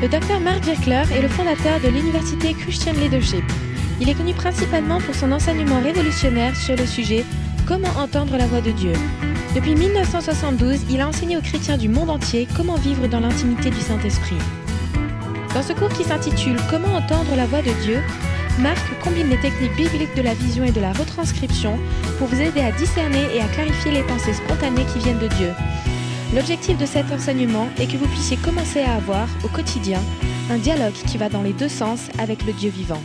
Le Dr Mark Virkler est le fondateur de l'université Christian Leadership. Il est connu principalement pour son enseignement révolutionnaire sur le sujet « Comment entendre la voix de Dieu ». Depuis 1972, il a enseigné aux chrétiens du monde entier comment vivre dans l'intimité du Saint-Esprit. Dans ce cours qui s'intitule « Comment entendre la voix de Dieu », Marc combine les techniques bibliques de la vision et de la retranscription pour vous aider à discerner et à clarifier les pensées spontanées qui viennent de Dieu. L'objectif de cet enseignement est que vous puissiez commencer à avoir, au quotidien, un dialogue qui va dans les deux sens avec le Dieu vivant.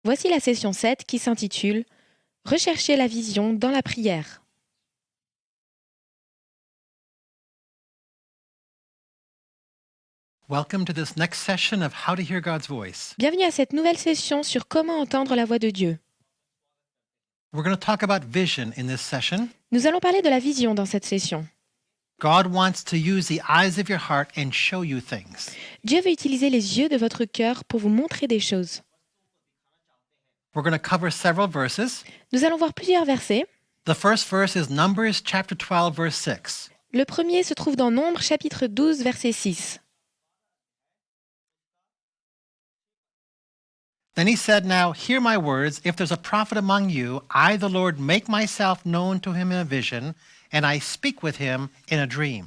Voici la session 7 qui s'intitule « Rechercher la vision dans la prière ». Welcome to this next session of How to Hear God's Voice. Bienvenue à cette nouvelle session sur comment entendre la voix de Dieu. We're going to talk about vision in this session. Nous allons parler de la vision dans cette session. God wants to use the eyes of your heart and show you things. Dieu veut utiliser les yeux de votre cœur pour vous montrer des choses. We're going to cover several verses. Nous allons voir plusieurs versets. The first verse is Numbers chapter 12, verse 6. Le premier se trouve dans Nombres chapitre 12, verset 6. Then he said, Now hear my words. If there's a prophet among you, I, the Lord, make myself known to him in a vision, and I speak with him in a dream.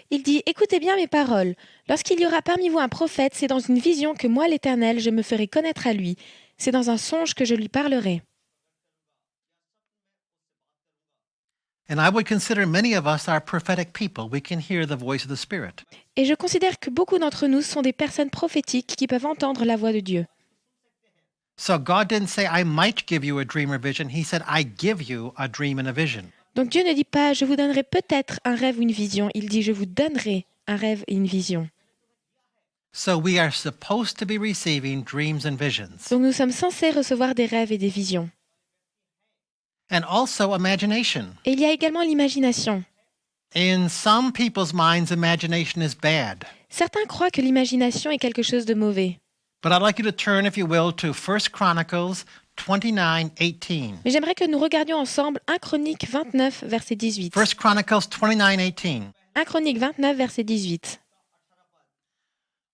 Il dit « Écoutez bien mes paroles. Lorsqu'il y aura parmi vous un prophète, c'est dans une vision que moi, l'Éternel, je me ferai connaître à lui. C'est dans un songe que je lui parlerai. » And I would consider many of us are prophetic people. We can hear the voice of the Spirit. Et je considère que beaucoup d'entre nous sont des personnes prophétiques qui peuvent entendre la voix de Dieu. So God didn't say, I might give you a dream or vision. He said, I give you a dream and a vision. Donc Dieu ne dit pas « Je vous donnerai peut-être un rêve ou une vision ». Il dit « Je vous donnerai un rêve et une vision ». So we are supposed to be receiving dreams and visions. Donc nous sommes censés recevoir des rêves et des visions. And also imagination. Et il y a également l'imagination. In some people's minds, imagination is bad. Certains croient que l'imagination est quelque chose de mauvais. But I'd like you to turn, if you will, to 1 Chronicles 29:18. Mais j'aimerais que nous regardions ensemble 1 Chronique 29, verset 18. 1 Chronicles 29:18. 1 Chronique 29, verset 18.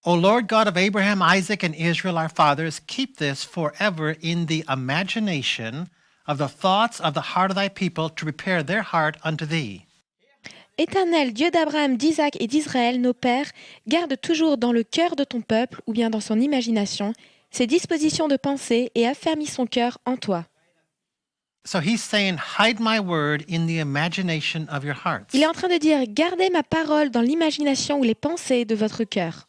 O Lord God of Abraham, Isaac, and Israel, our fathers, keep this forever in the imagination of the thoughts of the heart of thy people to prepare their heart unto thee. Éternel, Dieu d'Abraham, d'Isaac et d'Israël, nos pères, garde toujours dans le cœur de ton peuple, ou bien dans son imagination, ses dispositions de pensée et affermis son cœur en toi. So he's saying, hide my word in the imagination of your hearts. Il est en train de dire, gardez ma parole dans l'imagination ou les pensées de votre cœur.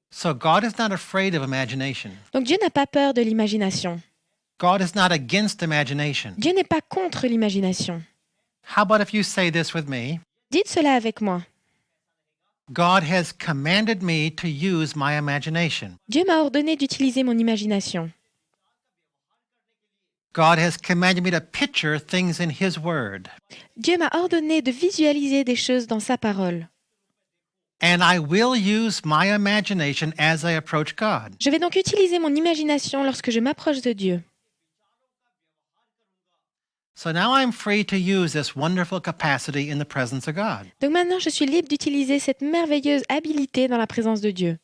So God is not afraid of imagination. Donc Dieu n'a pas peur de l'imagination. God is not against imagination. Dieu n'est pas contre l'imagination. How about if you say this with me? Dites cela avec moi. God has commanded me to use my imagination. Dieu m'a ordonné d'utiliser mon imagination. God has commanded me to picture things in His Word. Dieu m'a ordonné de visualiser des choses dans sa parole. And I will use my imagination as I approach God. Je vais donc utiliser mon imagination lorsque je m'approche de Dieu. So now I'm free to use this wonderful capacity in the presence of God. Donc maintenant, je suis libre d'utiliser cette merveilleuse habilité dans la présence de Dieu.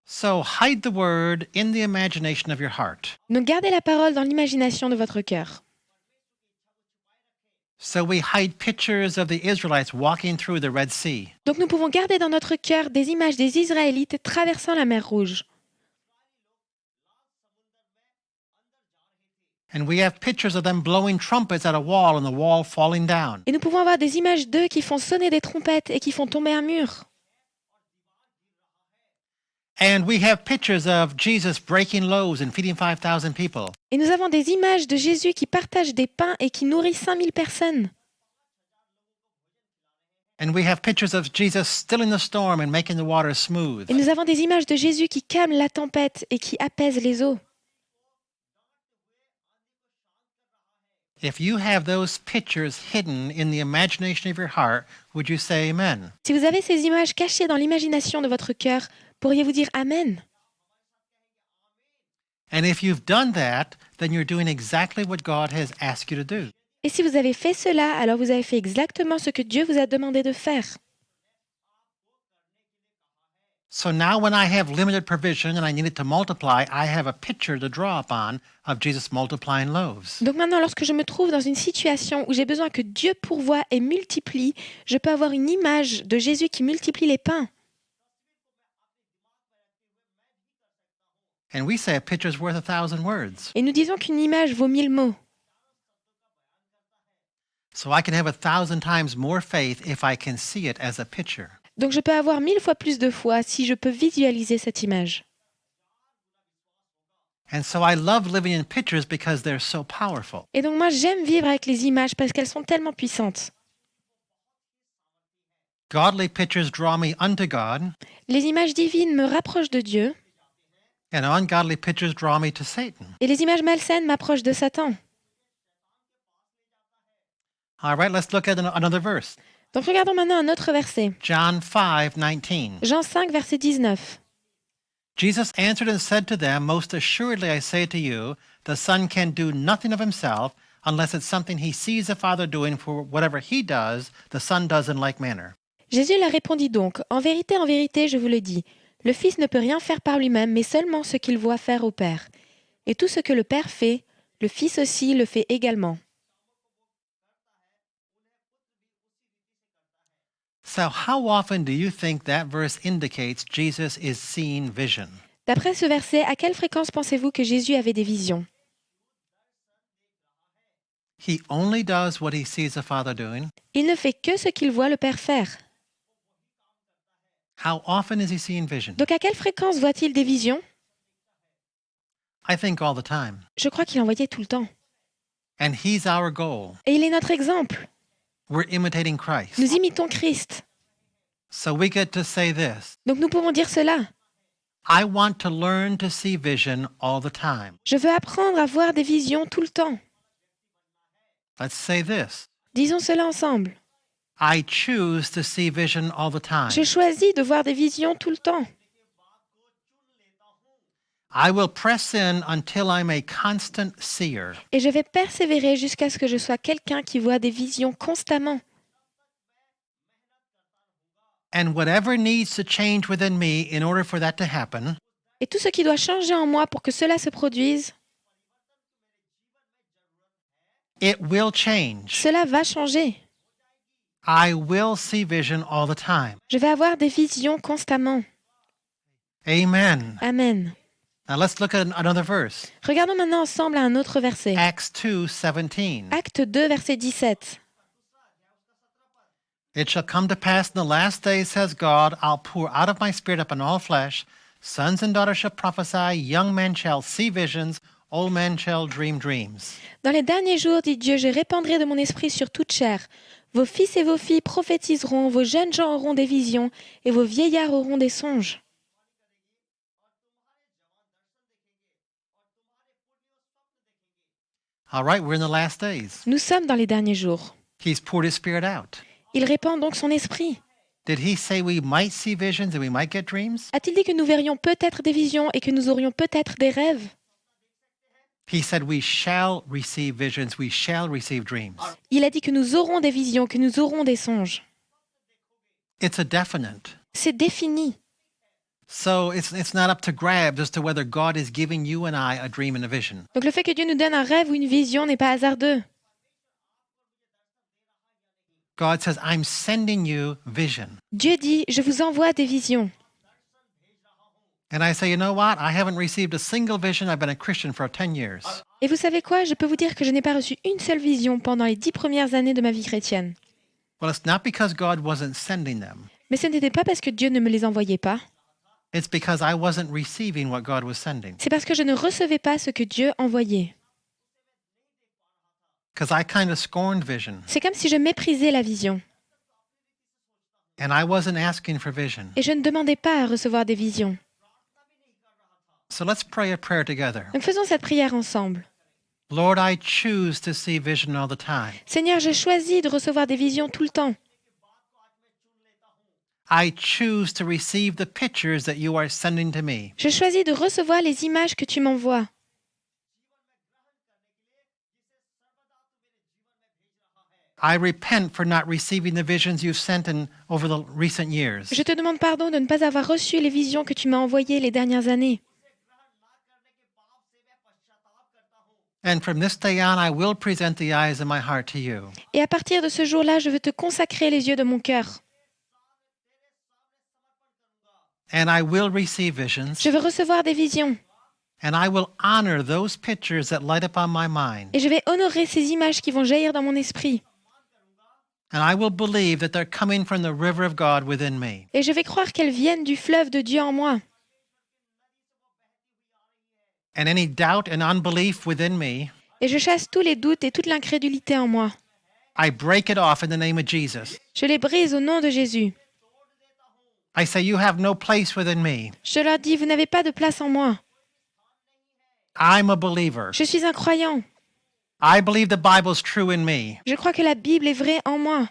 So hide the Word in the imagination of your heart. Donc gardez la parole dans l'imagination de votre cœur. So we hide pictures of the Israelites walking through the Red Sea. Donc nous pouvons garder dans notre cœur des images des Israélites traversant la mer Rouge. And we have pictures of them blowing trumpets at a wall and the wall falling down. Et nous pouvons avoir des images d'eux qui font sonner des trompettes et qui font tomber un mur. And we have pictures of Jesus breaking loaves and feeding 5,000 people. Et nous avons des images de Jésus qui partage des pains et qui nourrit 5000 personnes. And we have pictures of Jesus stilling the storm and making the water smooth. Et nous avons des images de Jésus qui calme la tempête et qui apaise les eaux. If you have those pictures hidden in the imagination of your heart, would you say amen? Si vous avez ces images cachées dans l'imagination de votre cœur, pourriez-vous dire Amen? And if you've done that, then you're doing exactly what God has asked you to do. Et si vous avez fait cela, alors vous avez fait exactement ce que Dieu vous a demandé de faire. So now when I have limited provision and I need it to multiply, I have a picture to draw upon of Jesus multiplying loaves. Donc maintenant, lorsque je me trouve dans une situation où j'ai besoin que Dieu pourvoie et multiplie, je peux avoir une image de Jésus qui multiplie les pains. And we say a picture's worth 1,000 words. Et nous disons qu'une image vaut 1000 mots. So I can have 1,000 times more faith if I can see it as a picture. Donc je peux avoir 1000 fois plus de foi si je peux visualiser cette image. And so I love living in pictures because they're so powerful. Et donc moi j'aime vivre avec les images parce qu'elles sont tellement puissantes. Godly pictures draw me unto God, Les images divines me rapprochent de Dieu and ungodly pictures draw me to Satan. et les images malsaines m'approchent de Satan. All right, let's look at another verse. Donc regardons maintenant un autre verset. John 5:19. Jean 5, verset 19. Jesus answered and said to them, Most assuredly I say to you, the Son can do nothing of himself unless it's something he sees the Father doing, for whatever he does, the Son does in like manner. Jésus leur répondit donc, en vérité, je vous le dis, le Fils ne peut rien faire par lui-même, mais seulement ce qu'il voit faire au Père. Et tout ce que le Père fait, le Fils aussi le fait également. So how often do you think that verse indicates Jesus is seeing vision? D'après ce verset, à quelle fréquence pensez-vous que Jésus avait des visions? He only does what he sees the Father doing. Il ne fait que ce qu'il voit le Père faire. How often is he seeing vision? Donc à quelle fréquence voit-il des visions? I think all the time. Je crois qu'il en voyait tout le temps. And he's our goal. Et il est notre exemple. We're imitating Christ. Nous imitons Christ. So we get to say this. Donc nous pouvons dire cela. I want to learn to see vision all the time. Je veux apprendre à voir des visions tout le temps. Let's say this. Disons cela ensemble. I choose to see vision all the time. Je choisis de voir des visions tout le temps. I will press in until I'm a constant seer. Et je vais persévérer jusqu'à ce que je sois quelqu'un qui voit des visions constamment. And whatever needs to change within me in order for that to happen, Et tout ce qui doit changer en moi pour que cela se produise, it will change. cela va changer. I will see vision all the time. Je vais avoir des visions constamment. Amen. Amen. Now let's look at another verse. Regardons maintenant ensemble à un autre verset. Acts 2:17. Acte 2, verset 17. It shall come to pass in the last days, says God, I'll pour out of my spirit upon all flesh. Sons and daughters shall prophesy, young men shall see visions, old men shall dream dreams. Dans les derniers jours, dit Dieu, je répandrai de mon esprit sur toute chair. Vos fils et vos filles prophétiseront, vos jeunes gens auront des visions, et vos vieillards auront des songes. All right, we're in the last days. Nous sommes dans les derniers jours. He's poured his spirit out. Il répand donc son esprit. Did he say we might see visions and we might get dreams? A-t-il dit que nous verrions peut-être des visions et que nous aurions peut-être des rêves? He said we shall receive visions, we shall receive dreams. Il a dit que nous aurons des visions, que nous aurons des songes. It's a definite. C'est défini. So it's not up to grabs as to whether God is giving you and I a dream and a vision. Donc le fait que Dieu nous donne un rêve ou une vision n'est pas hasardeux. God says, I'm sending you vision. Dieu dit, je vous envoie des visions. And I say, you know what? I haven't received a single vision. I've been a Christian for 10 years. Et vous savez quoi? Je peux vous dire que je n'ai pas reçu une seule vision pendant les 10 premières années de ma vie chrétienne. Well, it's not because God wasn't sending them. Mais ce n'était pas parce que Dieu ne me les envoyait pas. It's because I wasn't receiving what God was sending. C'est parce que je ne recevais pas ce que Dieu envoyait. Because I kind of scorned vision. C'est comme si je méprisais la vision. And I wasn't asking for vision. Et je ne demandais pas à recevoir des visions. So let's pray a prayer together. Donc faisons cette prière ensemble. Lord, I choose to see vision all the time. Seigneur, je choisis de recevoir des visions tout le temps. I choose to receive the pictures that you are sending to me. Je choisis de recevoir les images que tu m'envoies. I repent for not receiving the visions you've sent over the recent years. Je te demande pardon de ne pas avoir reçu les visions que tu m'as envoyées les dernières années. And from this day on, I will present the eyes of my heart to you. Et à partir de ce jour-là, je veux te consacrer les yeux de mon cœur. And I will receive visions. Je veux recevoir des visions. And I will honor those pictures that light up on my mind. Et je vais honorer ces images qui vont jaillir dans mon esprit. And I will believe that they're coming from the river of God within me. Et je vais croire qu'elles viennent du fleuve de Dieu en moi. And any doubt and unbelief within me, Et je chasse tous les doutes et toute l'incrédulité en moi. I break it off in the name of Jesus. Je les brise au nom de Jésus. I say, you have no place within me. Je leur dis, vous n'avez pas de place en moi. I'm a believer. Je suis un croyant. I believe the Bible's true in me. Je crois que la Bible est vraie en moi.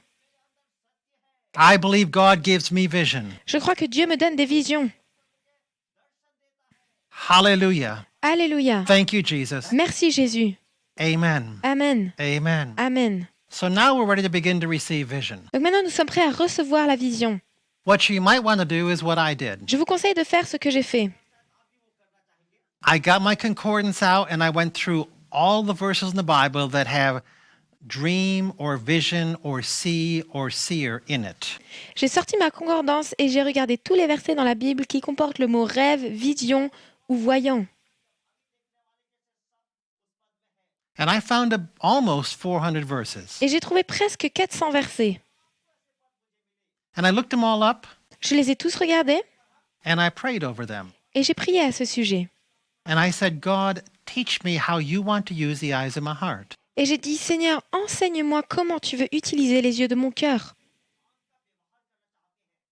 I believe God gives me vision. Je crois que Dieu me donne des visions. Hallelujah. Alléluia. Thank you, Jesus. Merci Jésus. Amen. Amen. Amen. Amen. So now we're ready to begin to receive vision. Donc maintenant, nous sommes prêts à recevoir la vision. What you might want to do is what I did. Je vous conseille de faire ce que j'ai fait. I got my concordance out and I went through all the verses in the Bible that have dream or vision or see or seer in it. J'ai sorti ma concordance et j'ai regardé tous les versets dans la Bible qui comportent le mot rêve, vision ou voyant. And I found almost 400 verses. Et j'ai trouvé presque 400 versets. And I looked them all up Je les ai tous regardés and I prayed over them. et j'ai prié à ce sujet. And I said, God, teach me how you want to use the eyes of my heart. Et j'ai dit, Seigneur, enseigne-moi comment tu veux utiliser les yeux de mon cœur.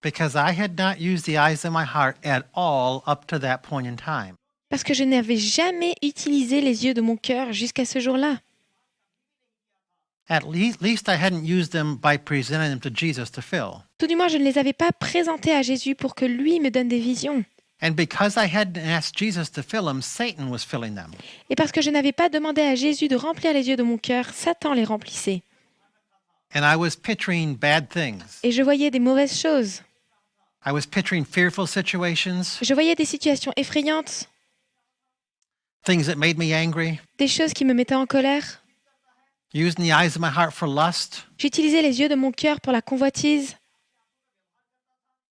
Because I had not used the eyes of my heart at all up to that point in time. Parce que je n'avais jamais utilisé les yeux de mon cœur jusqu'à ce jour-là. At least I hadn't used them by presenting them to Jesus to fill. Tout du moins, je ne les avais pas présentés à Jésus pour que lui me donne des visions. And because I hadn't asked Jesus to fill them, Satan was filling them. Et parce que je n'avais pas demandé à Jésus de remplir les yeux de mon cœur, Satan les remplissait. And I was picturing bad things. Et je voyais des mauvaises choses. I was picturing fearful situations, Je voyais des situations effrayantes, things that made me angry, des choses qui me mettaient en colère. using the eyes of my heart for lust, J'utilisais les yeux de mon cœur pour la convoitise,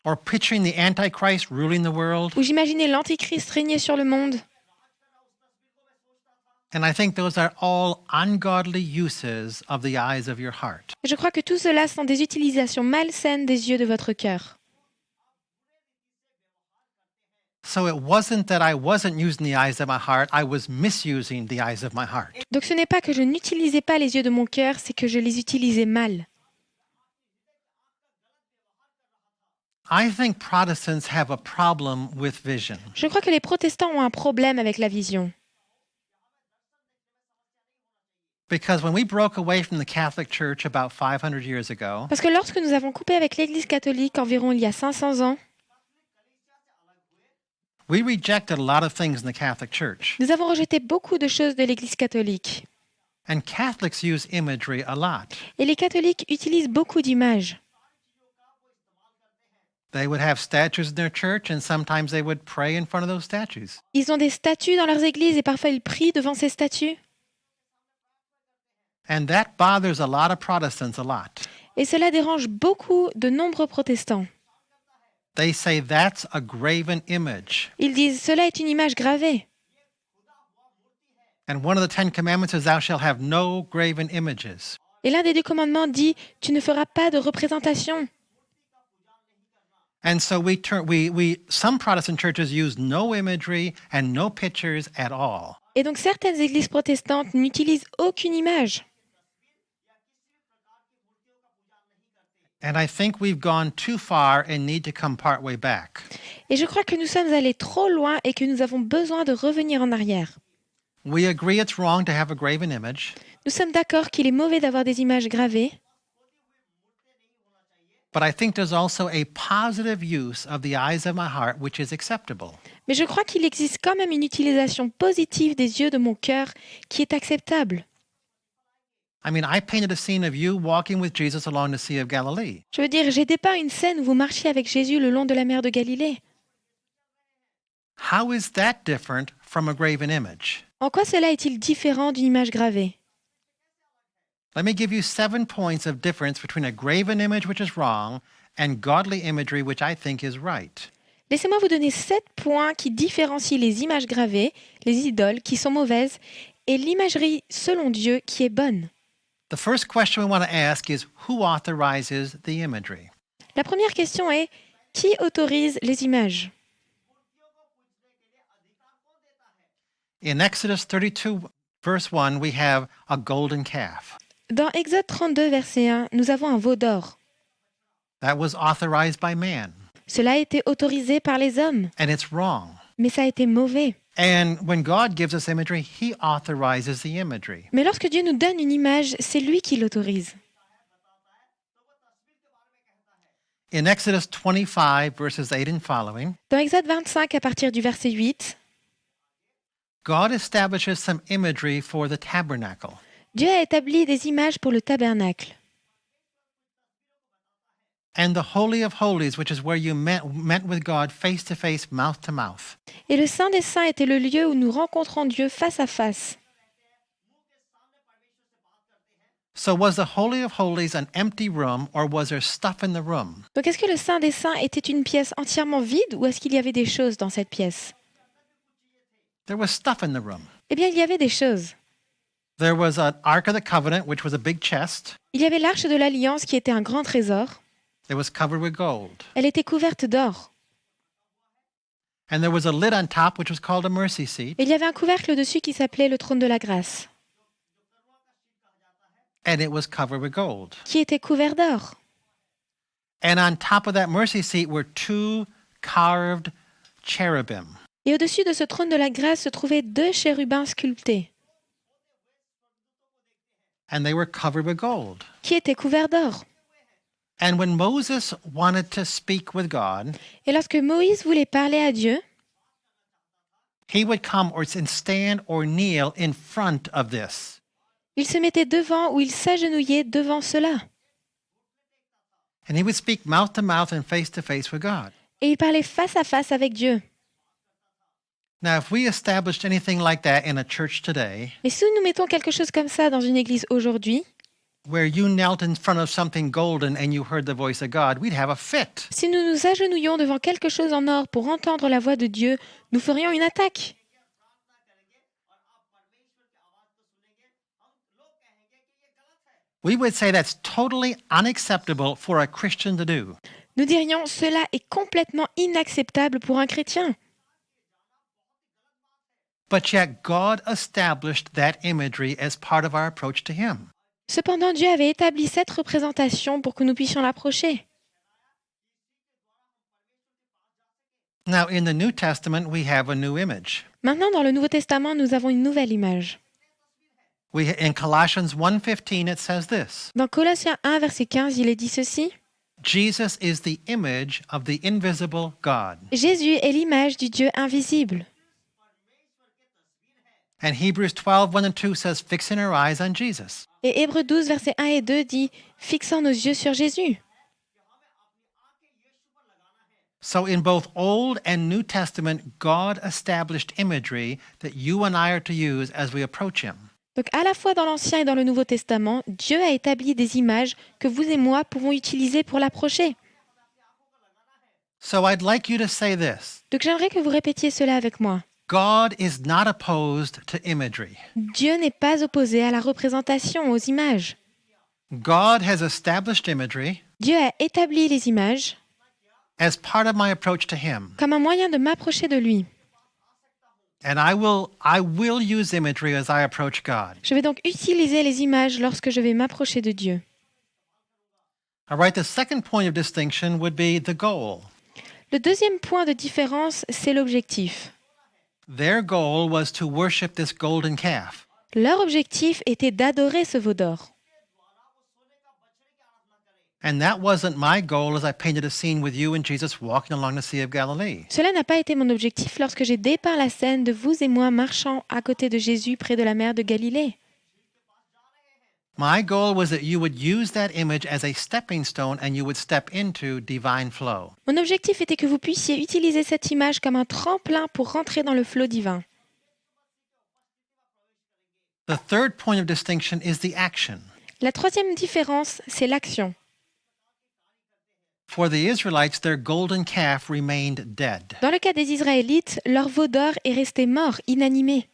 or picturing the Antichrist ruling the world. ou j'imaginais l'Antichrist régner sur le monde. And I think those are all ungodly uses of the eyes of your heart. Et je crois que tout cela sont des utilisations malsaines des yeux de votre cœur. So it wasn't that I wasn't using the eyes of my heart, I was misusing the eyes of my heart. Donc ce n'est pas que je n'utilisais pas les yeux de mon cœur, c'est que je les utilisais mal. I think Protestants have a problem with vision. Je crois que les protestants ont un problème avec la vision. Because when we broke away from the Catholic Church about 500 years ago, Parce que lorsque nous avons coupé avec l'Église catholique environ il y a 500 ans, we rejected a lot of things in the Catholic Church. nous avons rejeté beaucoup de choses de l'Église catholique. And Catholics use imagery a lot. Et les catholiques utilisent beaucoup d'images. They would have statues in their church, and sometimes they would pray in front of those statues. Ils ont des statues dans leurs églises et parfois ils prient devant ces statues. And that bothers a lot of Protestants a lot. Et cela dérange beaucoup de nombreux protestants. They say that's a graven image. Ils disent, cela est une image gravée. And one of the 10 commandments is thou shalt have no graven images. Et l'un des 2 commandements dit, tu ne feras pas de représentation. And so some Protestant churches use no imagery and no pictures at all. Et donc certaines églises protestantes n'utilisent aucune image. And I think we've gone too far and need to come part way back. Et je crois que nous sommes allés trop loin et que nous avons besoin de revenir en arrière. We agree it's wrong to have a graven image, Nous sommes d'accord qu'il est mauvais d'avoir des images gravées, but I think there's also a positive use of the eyes of my heart which is acceptable. mais je crois qu'il existe quand même une utilisation positive des yeux de mon cœur qui est acceptable. I mean, I painted a scene of you walking with Jesus along the Sea of Galilee. Je veux dire, j'ai dépeint une scène où vous marchiez avec Jésus le long de la mer de Galilée. How is that different from a graven image? En quoi cela est-il différent d'une image gravée? Let me give you 7 points of difference between a graven image, which is wrong, and godly imagery, which I think is right. Laissez-moi vous donner 7 points qui différencient les images gravées, les idoles, qui sont mauvaises, et l'imagerie selon Dieu qui est bonne. The first question we want to ask is, who authorizes the imagery? La première question est, qui autorise les images? In Exodus 32, verse 1, we have a golden calf. Dans Exode 32, verset 1, nous avons un veau d'or. That was authorized by man, Cela a été autorisé par les hommes, and it's wrong. mais ça a été mauvais. And when God gives us imagery, he authorizes the imagery. Mais lorsque Dieu nous donne une image, c'est lui qui l'autorise. In Exodus 25, verses 8 and following, Dans Exode 25, à partir du verset 8, God establishes some imagery for the tabernacle. Dieu a établi des images pour le tabernacle. And the Holy of Holies, which is where you met with God face to face, mouth to mouth. Et le Saint des Saints était le lieu où nous rencontrons Dieu face à face. So was the Holy of Holies an empty room, or was there stuff in the room? Donc est-ce que le Saint des Saints était une pièce entièrement vide ou est-ce qu'il y avait des choses dans cette pièce? There was stuff in the room. Eh bien, il y avait des choses. There was an Ark of the Covenant, which was a big chest. Il y avait l'arche de l'Alliance qui était un grand trésor. It was covered with gold. Elle était couverte d'or. And there was a lid on top, which was called a mercy seat. Et il y avait un couvercle dessus qui s'appelait le trône de la grâce, And it was covered with gold. qui était couvert d'or. And on top of that mercy seat were 2 carved cherubim. Et au-dessus de ce trône de la grâce se trouvaient 2 chérubins sculptés, And they were covered with gold. qui étaient couverts d'or. And when Moses wanted to speak with God, Et lorsque Moïse voulait parler à Dieu, he would come and stand or kneel in front of this. il se mettait devant ou il s'agenouillait devant cela. And he would speak mouth to mouth and face to face with God. Et il parlait face à face avec Dieu. Now, if we established anything like that in a church today, Et si nous mettons quelque chose comme ça dans une église aujourd'hui, where you knelt in front of something golden and you heard the voice of God, we'd have a fit. si nous nous agenouillions devant quelque chose en or pour entendre la voix de Dieu, nous ferions une attaque. We would say that's totally unacceptable for a Christian to do. Nous dirions, cela est complètement inacceptable pour un chrétien. But yet God established that imagery as part of our approach to him. Cependant, Dieu avait établi cette représentation pour que nous puissions l'approcher. Now, in the New Testament, we have a new image. Maintenant, dans le Nouveau Testament, nous avons une nouvelle image. In Colossians 1:15, it says this: Dans Colossiens 1, verset 15, il est dit ceci. Jesus is the image of the invisible God. Jésus est l'image du Dieu invisible. And Hebrews 12:1 and 2 says, fixing our eyes on Jesus. Et Hébreux 12, versets 1 et 2 dit « Fixant nos yeux sur Jésus ». So in both Old and New Testament, God established imagery that you and I are to use as we approach him. Donc à la fois dans l'Ancien et dans le Nouveau Testament, Dieu a établi des images que vous et moi pouvons utiliser pour l'approcher. So I'd like you to say this: Donc j'aimerais que vous répétiez cela avec moi. God is not opposed to imagery. Dieu n'est pas opposé à la représentation, aux images. God has established imagery Dieu a établi les images as part of my approach to him. comme un moyen de m'approcher de lui. And I will use imagery as I approach God. Je vais donc utiliser les images lorsque je vais m'approcher de Dieu. All right, the second point of distinction would be the goal. Le deuxième point de différence, c'est l'objectif. Their goal was to worship this golden calf. Leur objectif était d'adorer ce veau d'or. And that wasn't my goal as I painted a scene with you and Jesus walking along the Sea of Galilee. Cela n'a pas été mon objectif lorsque j'ai dépeint la scène de vous et moi marchant à côté de Jésus près de la mer de Galilée. My goal was that you would use that image as a stepping stone and you would step into divine flow. Mon objectif était que vous puissiez utiliser cette image comme un tremplin pour rentrer dans le flot divin. The third point of distinction is the action. La troisième différence, c'est l'action. For the Israelites, their golden calf remained dead. Dans le cas des Israélites, leur veau d'or est resté mort, inanimé.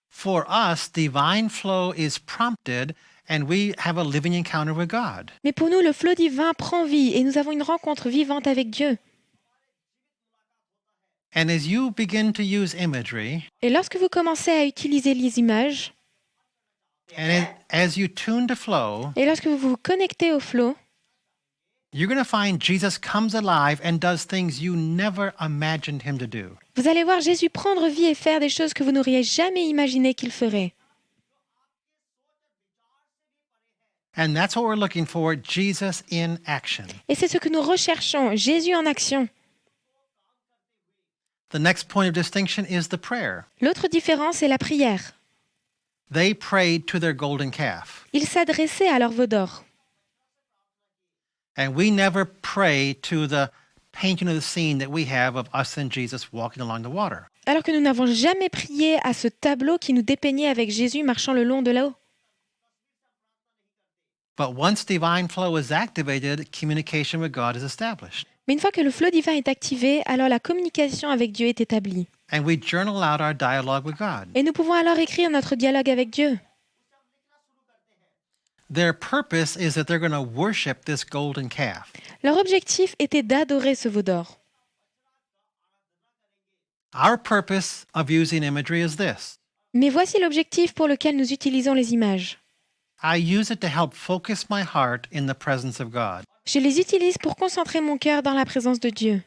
For us, divine flow is prompted and we have a living encounter with God. Mais pour nous, le flot divin prend vie et nous avons une rencontre vivante avec Dieu. And as you begin to use imagery, Et lorsque vous commencez à utiliser les images, and as you tune to flow, et lorsque vous vous connectez au flot, you're going to find Jesus comes alive and does things you never imagined him to do. vous allez voir Jésus prendre vie et faire des choses que vous n'auriez jamais imaginé qu'il ferait. And that's what we're looking for, Jesus in action. Et c'est ce que nous recherchons, Jésus en action. The next point of distinction is the prayer. L'autre différence est la prière. They prayed to their golden calf. Ils s'adressaient à leur veau d'or. And we never pray to the painting of the scene that we have of us and Jesus walking along the water. Alors que nous n'avons jamais prié à ce tableau qui nous dépeignait avec Jésus marchant le long de l'eau. But once divine flow is activated, communication with God is established. Mais une fois que le flot divin est activé, alors la communication avec Dieu est établie. And we journal out our dialogue with God. Et nous pouvons alors écrire notre dialogue avec Dieu. Their purpose is that they're going to worship this golden calf. Leur objectif était d'adorer ce veau d'or. Our purpose of using imagery is this. Mais voici l'objectif pour lequel nous utilisons les images. I use it to help focus my heart in the presence of God. Je les utilise pour concentrer mon cœur dans la présence de Dieu.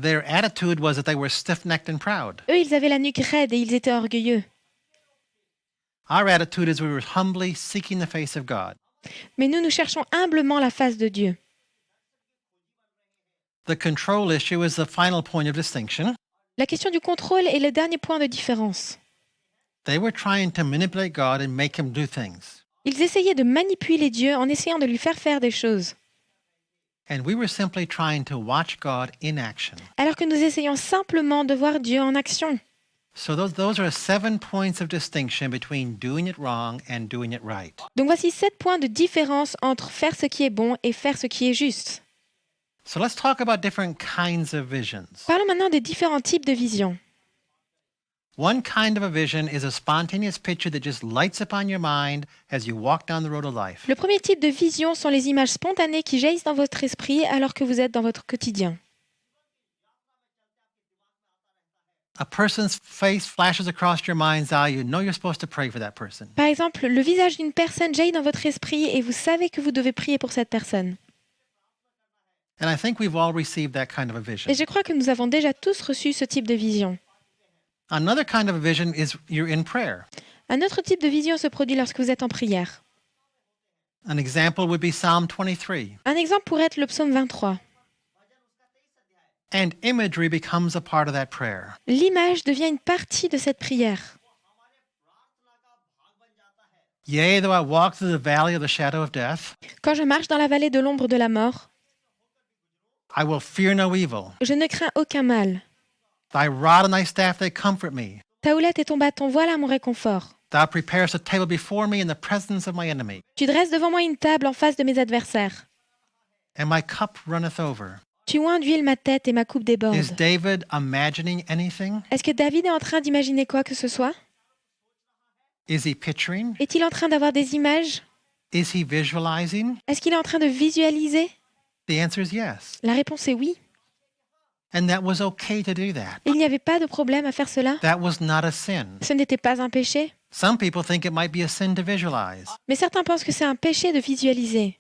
Their attitude was that they were stiff-necked and proud. Eux, ils avaient la nuque raide et ils étaient orgueilleux. Our attitude is we were humbly seeking the face of God. Mais nous cherchons humblement la face de Dieu. The control issue is the final point of distinction. La question du contrôle est le dernier point de différence. They were trying to manipulate God and make him do things. Ils essayaient de manipuler Dieu en essayant de lui faire faire des choses. And we were simply trying to watch God in action. Alors que nous essayons simplement de voir Dieu en action. So those are 7 points of distinction between doing it wrong and doing it right. Donc voici 7 points de différence entre faire ce qui est bon et faire ce qui est juste. So let's talk about different kinds of visions. Parlons maintenant des différents types de visions. One kind of a vision is a spontaneous picture that just lights upon your mind as you walk down the road of life. Le premier type de vision sont les images spontanées qui jaillissent dans votre esprit alors que vous êtes dans votre quotidien. A person's face flashes across your mind's eye. You know you're supposed to pray for that person. Par exemple, le visage d'une personne jaillit dans votre esprit et vous savez que vous devez prier pour cette personne. And I think we've all received that kind of a vision. Et je crois que nous avons déjà tous reçu ce type de vision. Another kind of a vision is you're in prayer. Un autre type de vision se produit lorsque vous êtes en prière. An example would be Psalm 23. Un exemple pourrait être le psaume 23. And imagery becomes a part of that prayer. L'image devient une partie de cette prière. Yea, though I walk through the valley of the shadow of death, Quand je marche dans la vallée de l'ombre de la mort, I will fear no evil. je ne crains aucun mal. Thy rod and thy staff, they comfort me. Ta houlette et ton bâton, voilà mon réconfort. Thou preparest a table before me in the presence of my enemy, Tu dresses devant moi une table en face de mes adversaires. and my cup runneth over. Tu oins d'huile ma tête et ma coupe déborde. Is David imagining anything? Est-ce que David est en train d'imaginer quoi que ce soit? Is he picturing? Est-il en train d'avoir des images? Is he visualizing? Est-ce qu'il est en train de visualiser? The answer is yes. La réponse est oui. And that was okay to do that. Il n'y avait pas de problème à faire cela. That was not a sin. Ce n'était pas un péché. Some people think it might be a sin to visualize. Mais certains pensent que c'est un péché de visualiser.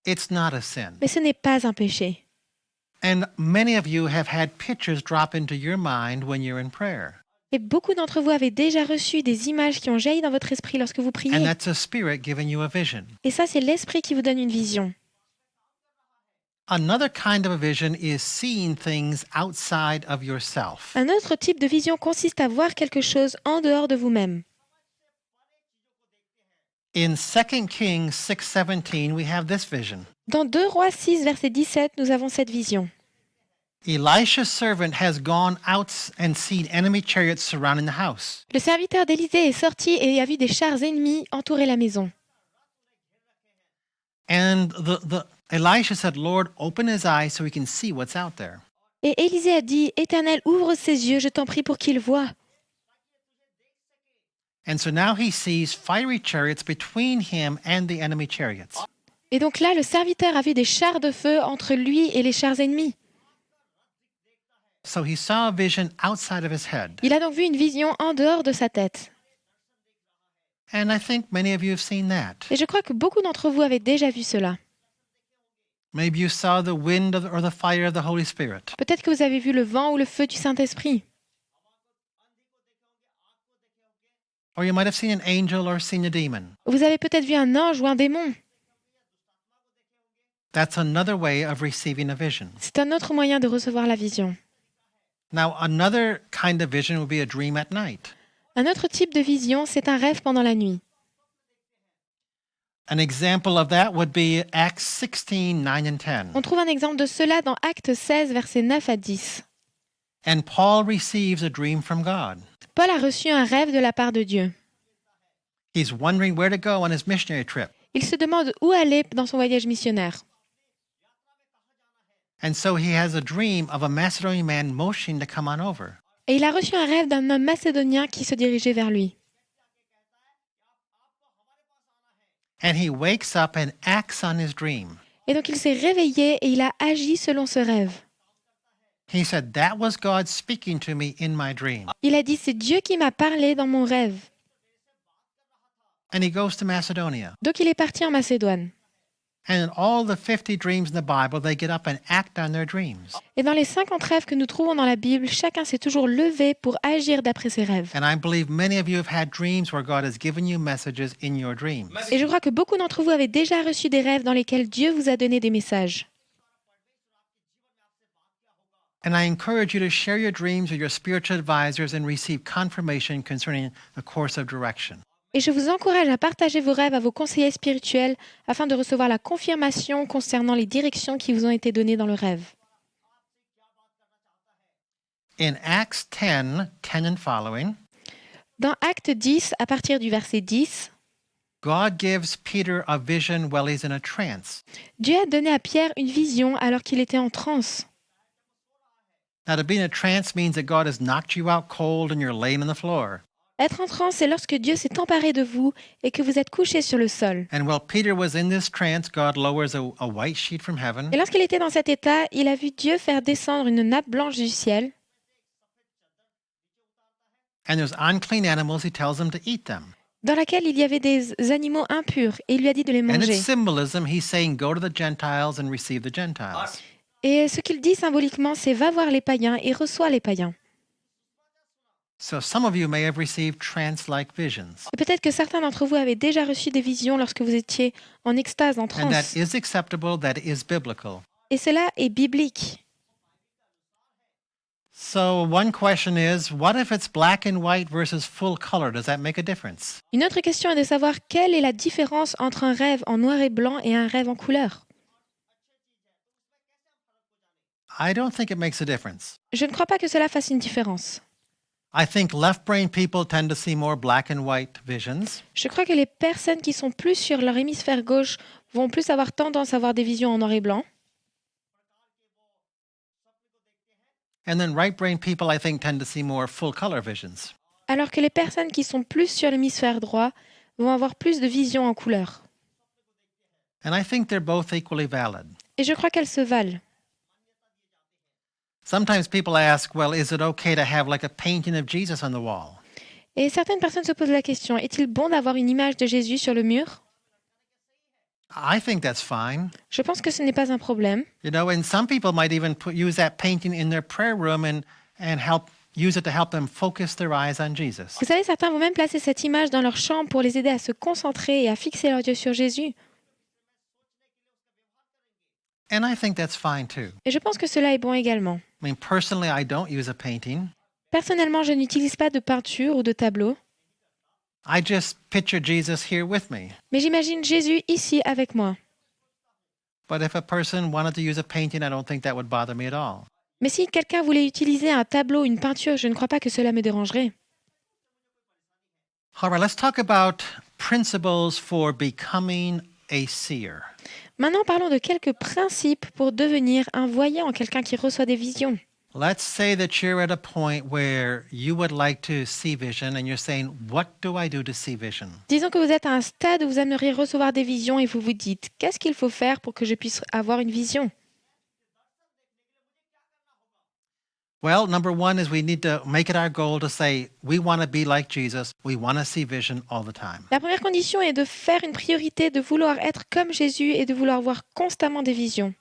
It's not a sin. Mais ce n'est pas un péché. And many of you have had pictures drop into your mind when you're in prayer. Et beaucoup d'entre vous avez déjà reçu des images qui ont jailli dans votre esprit lorsque vous And priez. that's a spirit giving you a vision. Et ça, c'est l'esprit qui vous donne une vision. Another kind of a vision is seeing things outside of yourself. Un autre type de vision consiste à voir quelque chose en dehors de vous-même. In 2 Kings 6:17, we have this vision. Dans 2 Rois 6, verset 17, nous avons cette vision. Elisha's servant has gone out and seen enemy chariots surrounding the house. Le serviteur d'Élisée est sorti et a vu des chars ennemis entourer la maison. And Elisha said, Lord, open his eyes so he can see what's out there. Et Élisée a dit, Éternel, ouvre ses yeux, je t'en prie pour qu'il voie. And so now he sees fiery chariots between him and the enemy chariots. Et donc là, le serviteur a vu des chars de feu entre lui et les chars ennemis. So he saw a vision outside of his head. Il a donc vu une vision en dehors de sa tête. And I think many of you have seen that. Et je crois que beaucoup d'entre vous avez déjà vu cela. Maybe you saw the wind or the fire of the Holy Spirit. Peut-être que vous avez vu le vent ou le feu du Saint-Esprit. Or you might have seen an angel or seen a demon. Vous avez peut-être vu un ange ou un démon. That's another way of receiving a vision. C'est un autre moyen de recevoir la vision. Now, another kind of vision would be a dream at night. Un autre type de vision, c'est un rêve pendant la nuit. An example of that would be Acts 16, 9 and 10. On trouve un exemple de cela dans Actes 16, versets 9 à 10. And Paul receives a dream from God. Paul a reçu un rêve de la part de Dieu. He's wondering where to go on his missionary trip. Il se demande où aller dans son voyage missionnaire. And so he has a dream of a Macedonian man motioning to come on over. Et il a reçu un rêve d'un homme macédonien qui se dirigeait vers lui. And he wakes up and acts on his dream. Et donc il s'est réveillé et il a agi selon ce rêve. He said, that was God speaking to me in my dream. Il a dit, c'est Dieu qui m'a parlé dans mon rêve. And he goes to Macedonia. Donc il est parti en Macédoine. And in all the 50 dreams in the Bible, they get up and act on their dreams. Et dans les 50 rêves que nous trouvons dans la Bible, chacun s'est toujours levé pour agir d'après ses rêves. And I believe many of you have had dreams where God has given you messages in your dreams. Et je crois que beaucoup d'entre vous avez déjà reçu des rêves dans lesquels Dieu vous a donné des messages. And I encourage you to share your dreams with your spiritual advisors and receive confirmation concerning a course of direction. Et je vous encourage à partager vos rêves à vos conseillers spirituels afin de recevoir la confirmation concernant les directions qui vous ont été données dans le rêve. In Acts 10, 10 and following, Dans Acte 10, à partir du verset 10, God gives Peter a vision while he's in a trance. Dieu a donné à Pierre une vision alors qu'il était en transe. Now, to be in a trance means that God has knocked you out cold and you're laying on the floor. Être en transe, c'est lorsque Dieu s'est emparé de vous et que vous êtes couché sur le sol. And while Peter was in this trance, God lowers a white sheet from heaven. Et lorsqu'il était dans cet état, il a vu Dieu faire descendre une nappe blanche du ciel. And there's unclean animals. He tells them to eat them. Dans laquelle il y avait des animaux impurs et il lui a dit de les And manger. its symbolism, he's saying, go to the Gentiles and receive the Gentiles. Et ce qu'il dit symboliquement, c'est va voir les païens et reçois les païens. So some of you may have received trance-like visions. Et peut-être que certains d'entre vous avaient déjà reçu des visions lorsque vous étiez en extase, en And transe. that is acceptable, that is biblical. Et cela est biblique. So one question is, what if it's black and white versus full color? Does that make a difference? Une autre question est de savoir quelle est la différence entre un rêve en noir et blanc et un rêve en couleur. I don't think it makes a difference. Je ne crois pas que cela fasse une différence. I think left-brain people tend to see more black and white visions. Je crois que les personnes qui sont plus sur leur hémisphère gauche vont plus avoir tendance à avoir des visions en noir et blanc. And then right-brain people, I think, tend to see more full-color visions. Alors que les personnes qui sont plus sur l'hémisphère droit vont avoir plus de visions en couleur. And I think they're both equally valid. Et je crois qu'elles se valent. Sometimes people ask, well, is it okay to have like a painting of Jesus on the wall? Et certaines personnes se posent la question, est-il bon d'avoir une image de Jésus sur le mur? I think that's fine. Je pense que ce n'est pas un problème. You know, and some people might even use that painting in their prayer room and use it to help them focus their eyes on Jesus. Vous savez, certains vont même placer cette image dans leur chambre pour les aider à se concentrer et à fixer leurs yeux sur Jésus. And I think that's fine too. Et je pense que cela est bon également. I mean, personally, I don't use a painting. Personnellement, je n'utilise pas de peinture ou de tableau. I just picture Jesus here with me. Mais j'imagine Jésus ici avec moi. But if a person wanted to use a painting, I don't think that would bother me at all. Mais si quelqu'un voulait utiliser un tableau, une peinture, je ne crois pas que cela me dérangerait. All right, let's talk about principles for becoming a seer. Maintenant, parlons de quelques principes pour devenir un voyant, quelqu'un qui reçoit des visions. Let's say that you're at a point where you would like to see vision and you're saying, what do I do to see vision? Disons que vous êtes à un stade où vous aimeriez recevoir des visions et vous vous dites « Qu'est-ce qu'il faut faire pour que je puisse avoir une vision ?» Well, number one is we need to make it our goal to say, we want to be like Jesus. We want to see vision all the time. La première condition est de faire une priorité, de vouloir être comme Jésus et de vouloir voir constamment des visions.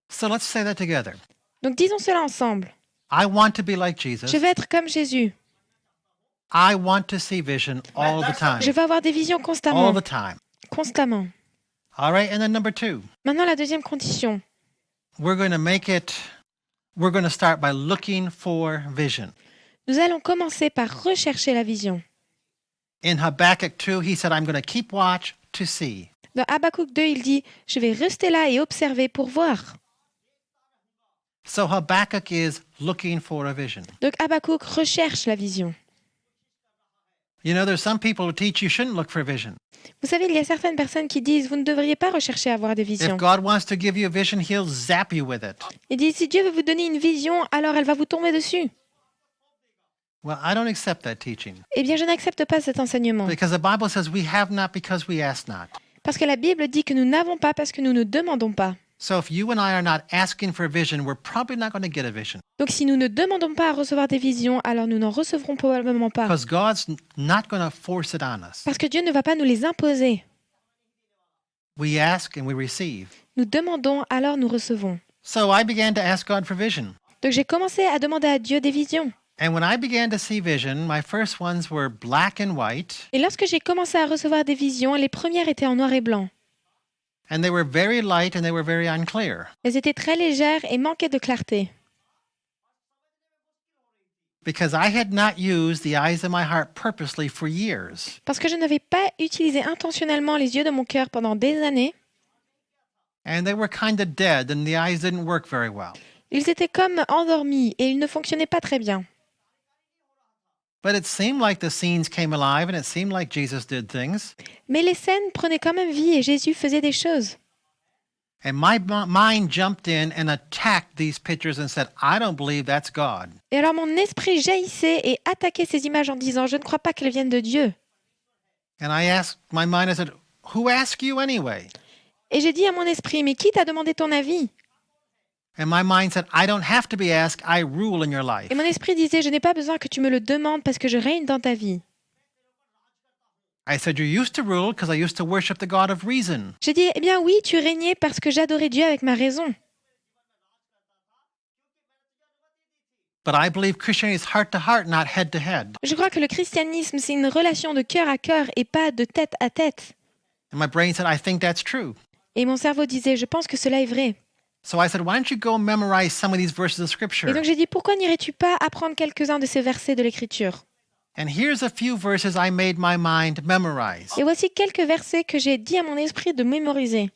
So let's say that together. Donc disons cela ensemble. I want to be like Jesus. Je veux être comme Jésus. I want to see vision all the time. Je veux avoir des visions constamment. All the time. Constamment. All right, and then number two, Maintenant, la deuxième condition. we're going to start by looking for vision. Nous allons commencer par rechercher la vision. In Habakkuk 2, he said, I'm going to keep watch to see. Dans Habakkuk 2, il dit « Je vais rester là et observer pour voir ». So Habakkuk is looking for a vision. Donc Habakkuk recherche la vision. You know, there's some people who teach you shouldn't look for vision. Vous savez, il y a certaines personnes qui disent « Vous ne devriez pas rechercher à avoir des If visions God wants to give you a vision, he'll zap you with it. ». Ils disent « Si Dieu veut vous donner une vision, alors elle va vous tomber dessus ». Well, I don't accept that teaching Eh bien, je n'accepte pas cet enseignement. because the Bible says we have not because we ask not. Parce que la Bible dit que nous n'avons pas parce que nous ne demandons pas. So if you and I are not asking for a vision, we're probably not going to get a vision Donc si nous ne demandons pas à recevoir des visions, alors nous n'en recevrons probablement pas. because God's not going to force it on us. Parce que Dieu ne va pas nous les imposer. We ask and we receive. Nous demandons, alors nous recevons. So I began to ask God for vision. Donc j'ai commencé à demander à Dieu des visions. And when I began to see vision, my first ones were black and white, Et lorsque j'ai commencé à recevoir des visions, les premières étaient en noir et blanc. and they were very light and they were very unclear Elles étaient très légères et manquaient de clarté. because I had not used the eyes of my heart purposely for years. Parce que je n'avais pas utilisé intentionnellement les yeux de mon cœur pendant des années. And they were kind of dead and the eyes didn't work very well. Ils étaient comme endormis et ils ne fonctionnaient pas très bien. But it seemed like the scenes came alive and it seemed like Jesus did things. Mais les scènes prenaient quand même vie et Jésus faisait des choses. And my mind jumped in and attacked these pictures and said, I don't believe that's God. Et alors mon esprit jaillissait et attaquait ces images en disant « Je ne crois pas qu'elles viennent de Dieu. And I asked my mind, I said, who asked you anyway? » Et j'ai dit à mon esprit « Mais qui t'a demandé ton avis ?» And my mind said, I don't have to be asked. I rule in your life. Et mon esprit disait « Je n'ai pas besoin que tu me le demandes parce que je règne dans ta vie. » I said, you used to rule because I used to worship the God of reason. J'ai dit « Eh bien oui, tu régnais parce que j'adorais Dieu avec ma raison. » But I believe Christianity is heart to heart, not head to head. Je crois que le christianisme, c'est une relation de cœur à cœur et pas de tête à tête. And my brain said, I think that's true. Et mon cerveau disait « Je pense que cela est vrai. » So I said, why don't you go memorize some of these verses of Et Scripture? donc j'ai dit « Pourquoi n'irais-tu pas apprendre quelques-uns de ces versets de l'Écriture ?» And here's a few verses I made my mind memorize. Et voici quelques versets que j'ai dit à mon esprit de mémoriser.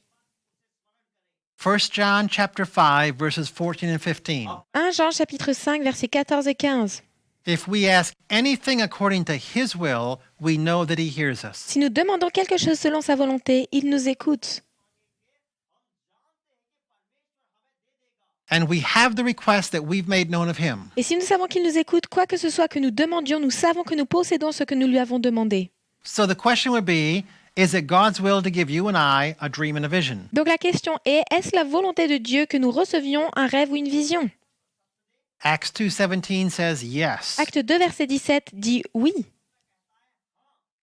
1 John chapter 5, verses 14 and 15. 1 Jean chapitre 5 versets 14 et 15. If we ask anything according to his will, we know that he hears us. Si nous demandons quelque chose selon sa volonté, il nous écoute. And we have the request that we've made known of him. Et si nous savons qu'il nous écoute, quoi que ce soit que nous demandions, nous savons que nous possédons ce que nous lui avons demandé. So the question would be, is it God's will to give you and I a dream and a vision? Donc la question est, est-ce la volonté de Dieu que nous recevions un rêve ou une vision? Acts 2:17 says yes. Acte 2 verset 17 dit oui.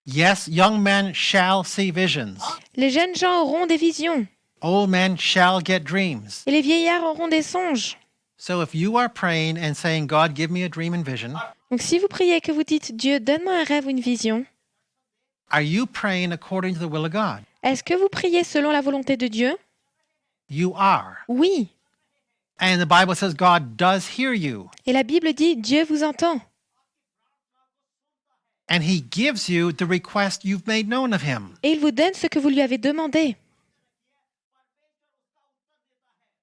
Yes, young men shall see visions. Les jeunes gens auront des visions Old men shall get dreams. et les vieillards auront des songes. So if you are praying and saying, God, give me a dream and vision, Donc si vous priez et que vous dites Dieu, donne-moi un rêve ou une vision, are you praying according to the will of God? est-ce que vous priez selon la volonté de Dieu? You are. Oui. And the Bible says God does hear you. Et la Bible dit Dieu vous entend. and he gives you the request you've made known of him. Et il vous donne ce que vous lui avez demandé.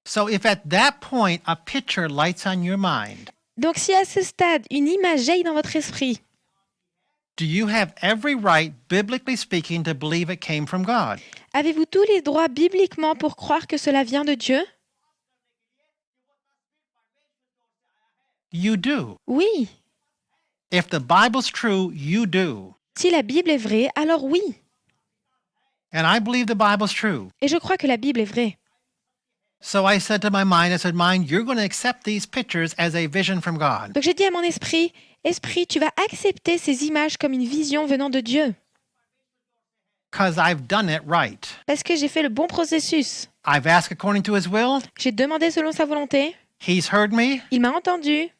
So if at that point a picture lights on your mind, Donc si à ce stade, une image jaillit dans votre esprit, do you have every right, biblically speaking, to believe it came from God? avez-vous tous les droits bibliquement pour croire que cela vient de Dieu? You do. Oui. If the Bible's true, you do. Si la Bible est vraie, alors oui. And I believe the Bible's true. Et je crois que la Bible est vraie. So I said to my mind, mind, you're going to accept these pictures as a vision from God. Donc j'ai dit à mon esprit, Esprit, tu vas accepter ces images comme une vision venant de Dieu. Because I've done it right. Parce que j'ai fait le bon processus. I've asked according to his will. J'ai demandé selon sa volonté. He's heard me. Il m'a entendu.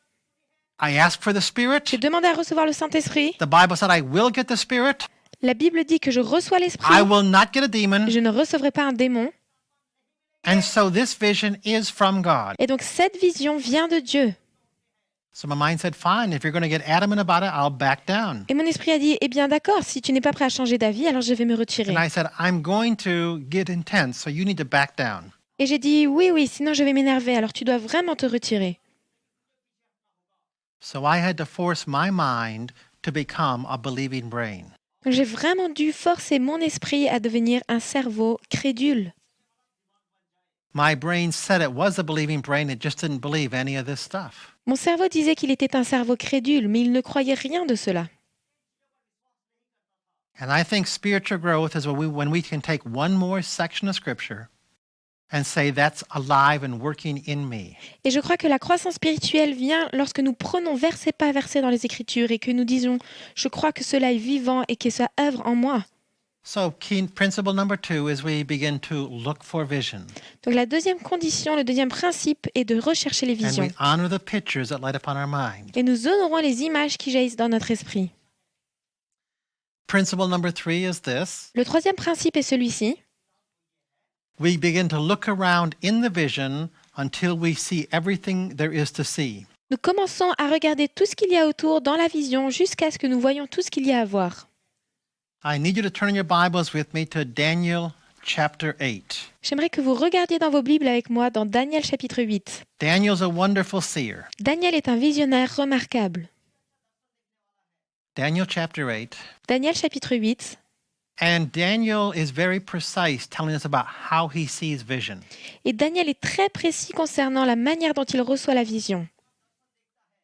I asked for the Spirit. J'ai demandé à recevoir le Saint-Esprit. The Bible said I will get the Spirit. La Bible dit que je reçois l'Esprit. I will not get a demon. Je ne recevrai pas un démon. And so this vision is from God. Et donc cette vision vient de Dieu. So my mind said, fine, if you're going to get adamant about it, I'll back down. Et mon esprit a dit, eh bien d'accord, si tu n'es pas prêt à changer d'avis, alors je vais me retirer. And I said, I'm going to get intense, so you need to back down. Et j'ai dit, oui, sinon je vais m'énerver, alors tu dois vraiment te retirer. So I had to force my mind to become a believing brain. Donc j'ai vraiment dû forcer mon esprit à devenir un cerveau crédule. My brain said it was a believing brain, it just didn't believe any of this stuff. Mon cerveau disait qu'il était un cerveau crédule, mais il ne croyait rien de cela. And I think spiritual growth is when we can take one more section of Scripture and say that's alive and working in me. Et je crois que la croissance spirituelle vient lorsque nous prenons verset par verset dans les Écritures et que nous disons « Je crois que cela est vivant et que ça œuvre en moi ». So key principle number 2 is we begin to look for vision. Donc la deuxième condition, le deuxième principe est de rechercher les And visions. we honor the pictures that light upon our mind. Et nous honorons les images qui jaillissent dans notre esprit. Principle number 3 is this. Le troisième principe est celui-ci. We begin to look around in the vision until we see everything there is to see. Nous commençons à regarder tout ce qu'il y a autour dans la vision jusqu'à ce que nous voyions tout ce qu'il y a à voir. I need you to turn your Bibles with me to Daniel chapter 8. J'aimerais que vous regardiez dans vos Bibles avec moi dans Daniel chapitre 8. Daniel's a wonderful seer. Daniel est un visionnaire remarquable. Daniel chapter 8. Daniel chapitre 8. And Daniel is very precise telling us about how he sees vision. Et Daniel est très précis concernant la manière dont il reçoit la vision.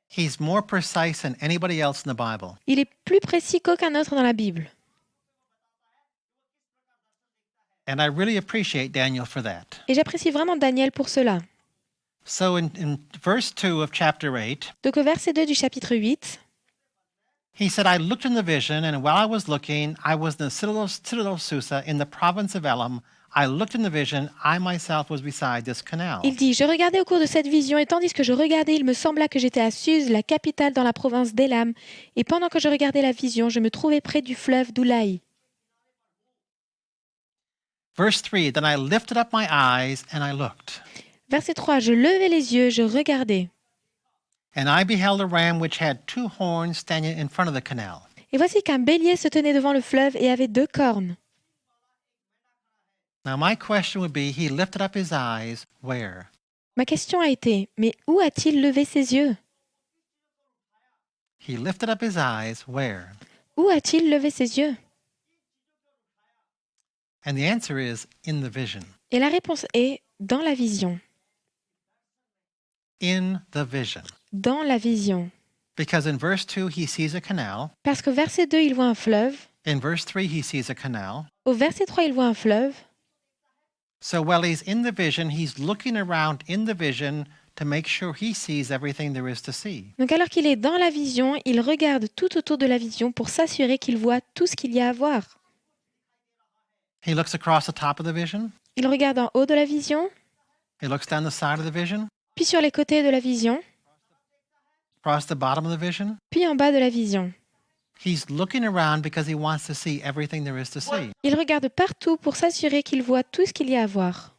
He's more precise than anybody else in the Bible. Il est plus précis qu'aucun autre dans la Bible. And I really appreciate Daniel for that. Et j'apprécie vraiment Daniel pour cela. So in verse 2 of chapter 8, Donc au verset 2 du chapitre 8, he said, I looked in the vision, and while I was looking, I was in the citadel of Susa in the province of Elam. I looked in the vision, I myself was beside this canal. il dit « Je regardais au cours de cette vision, et tandis que je regardais, il me sembla que j'étais à Suse, la capitale dans la province d'Élam. Et pendant que je regardais la vision, je me trouvais près du fleuve d'Oulaï. » Verse 3, then I lifted up my eyes and I looked. Verset 3, je levai les yeux, je regardais. And I beheld a ram which had 2 horns standing in front of the canal. Et voici qu'un bélier se tenait devant le fleuve et avait 2 cornes. Now my question would be, he lifted up his eyes, where? Ma question a été, mais où a-t-il levé ses yeux? He lifted up his eyes, where? Où a-t-il levé ses yeux? And the answer is, in the vision. Et la réponse est dans la vision. In the vision. Dans la vision. Because in verse 2, he sees a canal. Parce qu'au verset 2, il voit un fleuve. In verse 3, he sees a canal. Au verset 3, il voit un fleuve. So while he's in the vision, he's looking around in the vision to make sure he sees everything there is to see. Donc alors qu'il est dans la vision, il regarde tout autour de la vision pour s'assurer qu'il voit tout ce qu'il y a à voir. He looks across the top of the vision. Il regarde en haut de la vision, He looks down the side of the vision, puis sur les côtés de la vision, across the bottom of the vision. puis en bas de la vision. He's looking around because he wants to see everything there is to see. Il regarde partout pour s'assurer qu'il voit tout ce qu'il y a à voir.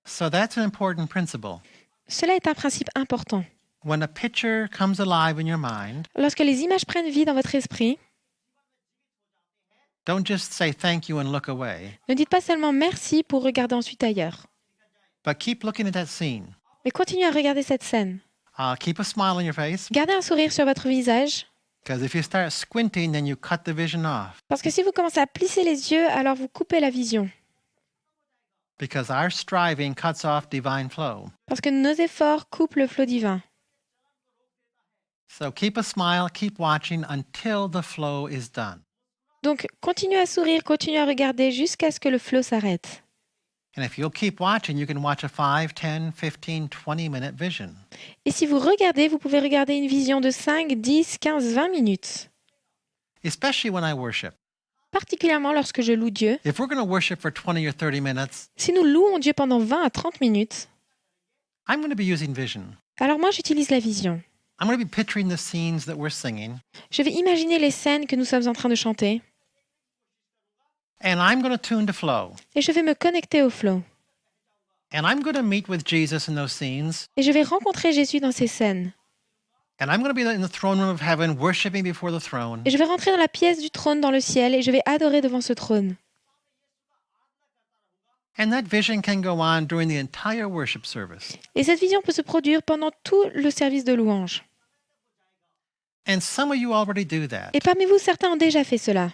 So that's an important principle. Cela est un principe important. When a picture comes alive in your mind, Lorsque les images prennent vie dans votre esprit, Don't just say thank you and look away, Ne dites pas seulement merci pour regarder ensuite ailleurs, but keep looking at that scene. mais continuez à regarder cette scène. Keep a smile on your face, Gardez un sourire sur votre visage, because if you start squinting, then you cut the vision off. parce que si vous commencez à plisser les yeux, alors vous coupez la vision. Because our striving cuts off divine flow. Parce que nos efforts coupent le flot divin. So keep a smile, keep watching until the flow is done. Donc, continuez à sourire, continuez à regarder jusqu'à ce que le flot s'arrête. And if you'll keep watching, you can watch a 5, 10, 15, 20-minute vision. Et si vous regardez, vous pouvez regarder une vision de 5, 10, 15, 20 minutes. Especially when I worship. Particulièrement lorsque je loue Dieu. If we're going to worship for 20 or 30 minutes, Si nous louons Dieu pendant 20 à 30 minutes, I'm going to be using vision. alors moi j'utilise la vision. I'm going to be picturing the scenes that we're singing, Je vais imaginer les scènes que nous sommes en train de chanter and I'm going to tune the flow. et je vais me connecter au flot. And I'm going to meet with Jesus in those scenes, Et je vais rencontrer Jésus dans ces scènes. and I'm going to be in the throne room of heaven, worshiping before the throne. Et je vais rentrer dans la pièce du trône dans le ciel et je vais adorer devant ce trône. And that vision can go on during the entire worship service. Et cette vision peut se produire pendant tout le service de louange. And some of you already do that. Et parmi vous, certains ont déjà fait cela.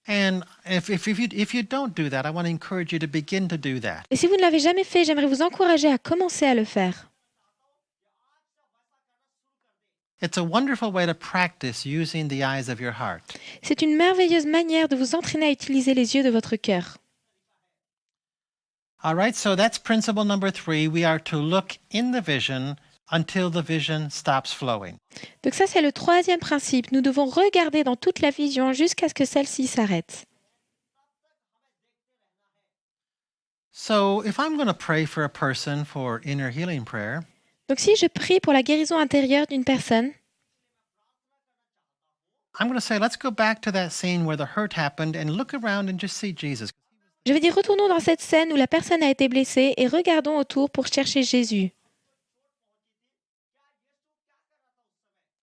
And if you don't do that, I want to encourage you to begin to do that. Et si vous ne l'avez jamais fait, j'aimerais vous encourager à commencer à le faire. It's a wonderful way to practice using the eyes of your heart. C'est une merveilleuse manière de vous entraîner à utiliser les yeux de votre cœur. All right, so that's principle number 3. We are to look in the vision until the vision stops flowing. Donc ça, c'est le troisième principe. Nous devons regarder dans toute la vision jusqu'à ce que celle-ci s'arrête. So if I'm going to pray for a person for inner healing prayer, Donc si je prie pour la guérison intérieure d'une personne, I'm going to say, let's go back to that scene where the hurt happened and look around and just see Jesus. je vais dire retournons dans cette scène où la personne a été blessée et regardons autour pour chercher Jésus.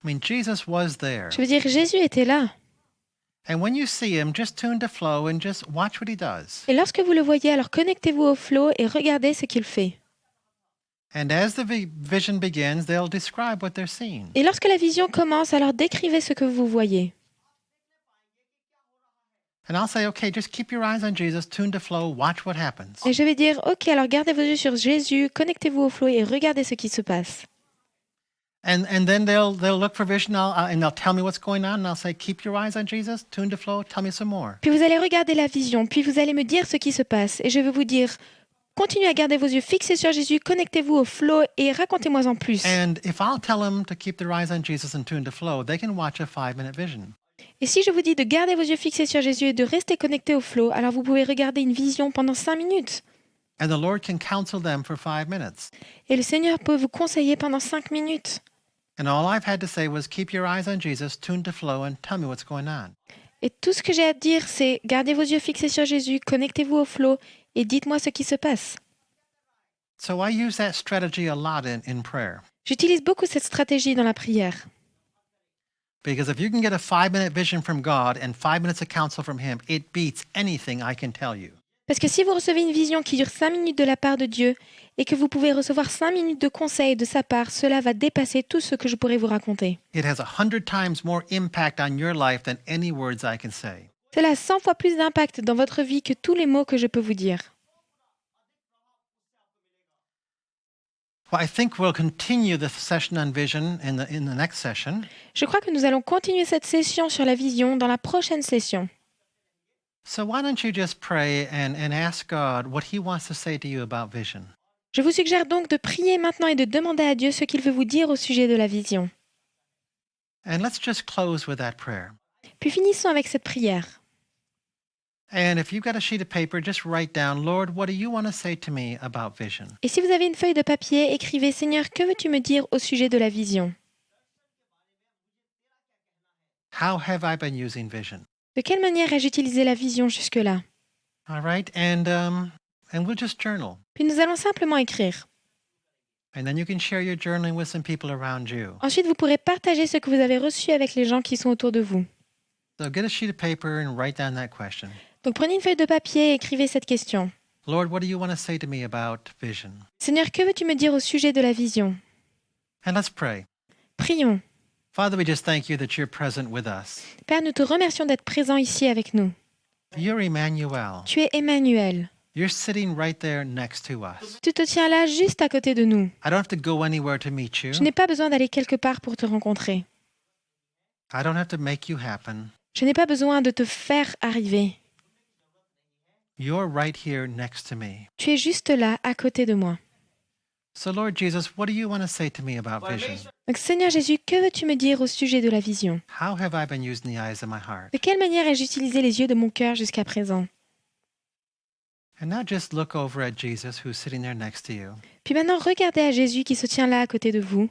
I mean, Jesus was there. Je veux dire, Jésus était là. And when you see him, just tune to flow and just watch what he does. Et lorsque vous le voyez, alors connectez-vous au flot et regardez ce qu'il fait. And as the vision begins, they'll describe what they're seeing. Et lorsque la vision commence, alors décrivez ce que vous voyez. And I'll say, okay, just keep your eyes on Jesus, tune to flow, watch what happens. Et je vais dire, ok, alors gardez vos yeux sur Jésus, connectez-vous au flot et regardez ce qui se passe. And then they'll look for vision and they'll tell me what's going on. And I'll say, keep your eyes on Jesus, tune to flow, tell me some more. Puis vous allez regarder la vision, puis vous allez me dire ce qui se passe. Et je vais vous dire, continuez à garder vos yeux fixés sur Jésus, connectez-vous au flot et racontez-moi en plus. And if I'll tell them to keep their eyes on Jesus and tune to flow, they can watch a 5-minute vision. Et si je vous dis de garder vos yeux fixés sur Jésus et de rester connectés au flot, alors vous pouvez regarder une vision pendant 5 minutes. And the Lord can counsel them for 5 minutes. Et le Seigneur peut vous conseiller pendant 5 minutes. And all I've had to say was keep your eyes on Jesus, tune to flow, and tell me what's going on. Et tout ce que j'ai à dire, c'est gardez vos yeux fixés sur Jésus, connectez-vous au flot et dites-moi ce qui se passe. So I use that strategy a lot in prayer. J'utilise beaucoup cette stratégie dans la prière. Because if you can get a 5-minute vision from God and 5 minutes of counsel from Him, it beats anything I can tell you. Parce que si vous recevez une vision qui dure 5 minutes de la part de Dieu et que vous pouvez recevoir 5 minutes de conseil de sa part, cela va dépasser tout ce que je pourrais vous raconter. It has 100 times more impact on your life than any words I can say. Cela a 100 fois plus d'impact dans votre vie que tous les mots que je peux vous dire. Well, I think we'll continue the session on vision in the next session. Je crois que nous allons continuer cette session sur la vision dans la prochaine session. So why don't you just pray and ask God what He wants to say to you about vision? Je vous suggère donc de prier maintenant et de demander à Dieu ce qu'il veut vous dire au sujet de la vision. And let's just close with that prayer. Puis finissons avec cette prière. And if you've got a sheet of paper, just write down, Lord, what do you want to say to me about vision? Et si vous avez une feuille de papier, écrivez « Seigneur, que veux-tu me dire au sujet de la vision ?» How have I been using vision? De quelle manière ai-je utilisé la vision jusque-là? All right, and we'll just journal. Puis nous allons simplement écrire. And then you can share your journaling with some people around you. Ensuite, vous pourrez partager ce que vous avez reçu avec les gens qui sont autour de vous. So get a sheet of paper and write down that question. Donc prenez une feuille de papier et écrivez cette question. Lord, what do you want to say to me about vision? Seigneur, que veux-tu me dire au sujet de la vision? And let's pray. Prions. Father, we just thank you that you're present with us. Père, nous te remercions d'être présent ici avec nous. You're Emmanuel. Tu es Emmanuel. You're sitting right there next to us. Tu te tiens là juste à côté de nous. I don't have to go anywhere to meet you. Je n'ai pas besoin d'aller quelque part pour te rencontrer. I don't have to make you happen. Je n'ai pas besoin de te faire arriver. You're right here next to me. Tu es juste là à côté de moi. So, Lord Jesus, what do you want to say to me about vision? Donc Seigneur Jésus, que veux-tu me dire au sujet de la vision? How have I been using the eyes of my heart? De quelle manière ai-je utilisé les yeux de mon cœur jusqu'à présent? And now just look over at Jesus who's sitting there next to you. Puis maintenant, regardez à Jésus qui se tient là à côté de vous.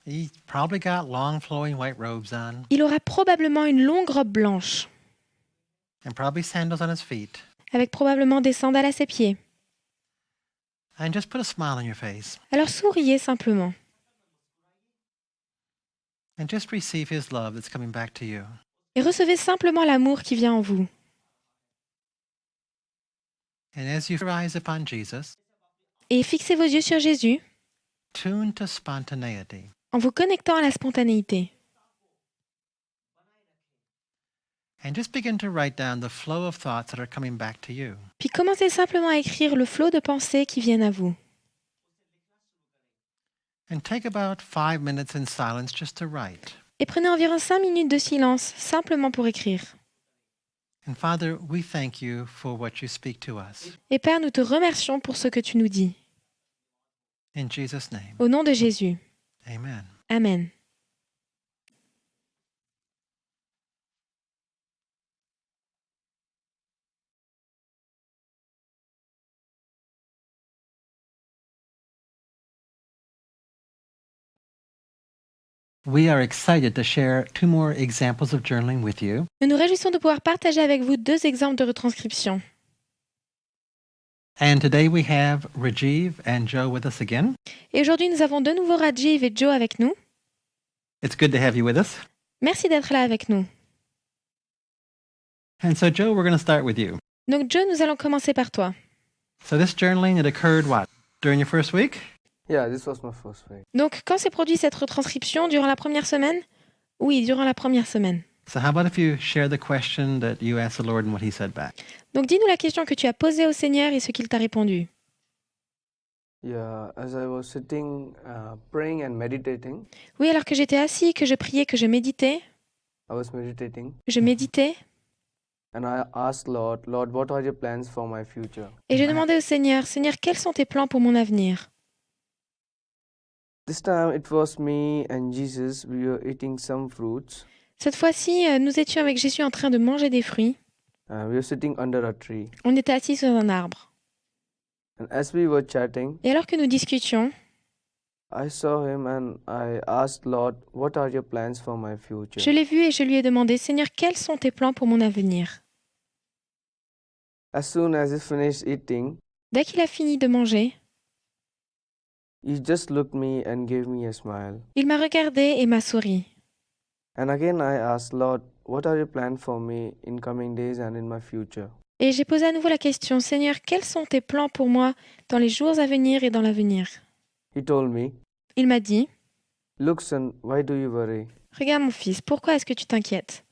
He's probably got long flowing white robes on Il aura probablement une longue robe blanche, and probably sandals on his feet. avec probablement des sandales à ses pieds. And just put a smile on your face Alors souriez simplement and just receive his love that's coming back to you. et recevez simplement l'amour qui vient en vous. And as you rise upon Jesus, Et fixez vos yeux sur Jésus tune to spontaneity. en vous connectant à la spontanéité. And just begin to write down the flow of thoughts that are coming back to you. Puis commencez simplement à écrire le flot de pensées qui viennent à vous. And take about 5 minutes in silence just to write. Et prenez environ 5 minutes de silence simplement pour écrire. And Father, we thank you for what you speak to us. Et Père, nous te remercions pour ce que tu nous dis. In Jesus' name, Au nom de Jésus. amen. Amen. We are excited to share 2 more examples of journaling with you. Nous nous réjouissons de pouvoir partager avec vous 2 exemples de retranscription. And today we have Rajiv and Joe with us again. Et aujourd'hui, nous avons de nouveau Rajiv et Joe avec nous. It's good to have you with us. Merci d'être là avec nous. And so, Joe, we're going to start with you. Donc Joe, nous allons commencer par toi. So this journaling, it occurred what? During your first week? Yeah, this was my first week. Donc quand s'est produite cette retranscription durant la première semaine? Oui, durant la première semaine. So how about if you share the question that you asked the Lord and what he said back? Donc dis-nous la question que tu as posée au Seigneur et ce qu'il t'a répondu. Yeah, as I was sitting, praying and meditating, Oui, alors que j'étais assis, que je priais, que je méditais, I was meditating, je méditais, and I asked Lord, what are your plans for my future? et je demandais au Seigneur, Seigneur, quels sont tes plans pour mon avenir? This time it was me and Jesus. We were eating some fruits. Cette fois-ci, nous étions avec Jésus en train de manger des fruits. We were sitting under a tree, On était assis sur un arbre. and as we were chatting, Et alors que nous discutions, I saw him and I asked Lord, what are your plans for my future? je l'ai vu et je lui ai demandé, Seigneur, quels sont tes plans pour mon avenir? As soon as he finished eating, Dès qu'il a fini de manger, he just looked me and gave me a smile. il m'a regardé et m'a souri. And again I asked Lord, what are your plans for me in coming days and in my future? Et j'ai posé à nouveau la question, Seigneur, quels sont tes plans pour moi dans les jours à venir et dans l'avenir? He told me, Il m'a dit, look son, why do you worry? regarde mon fils, pourquoi est-ce que tu t'inquiètes?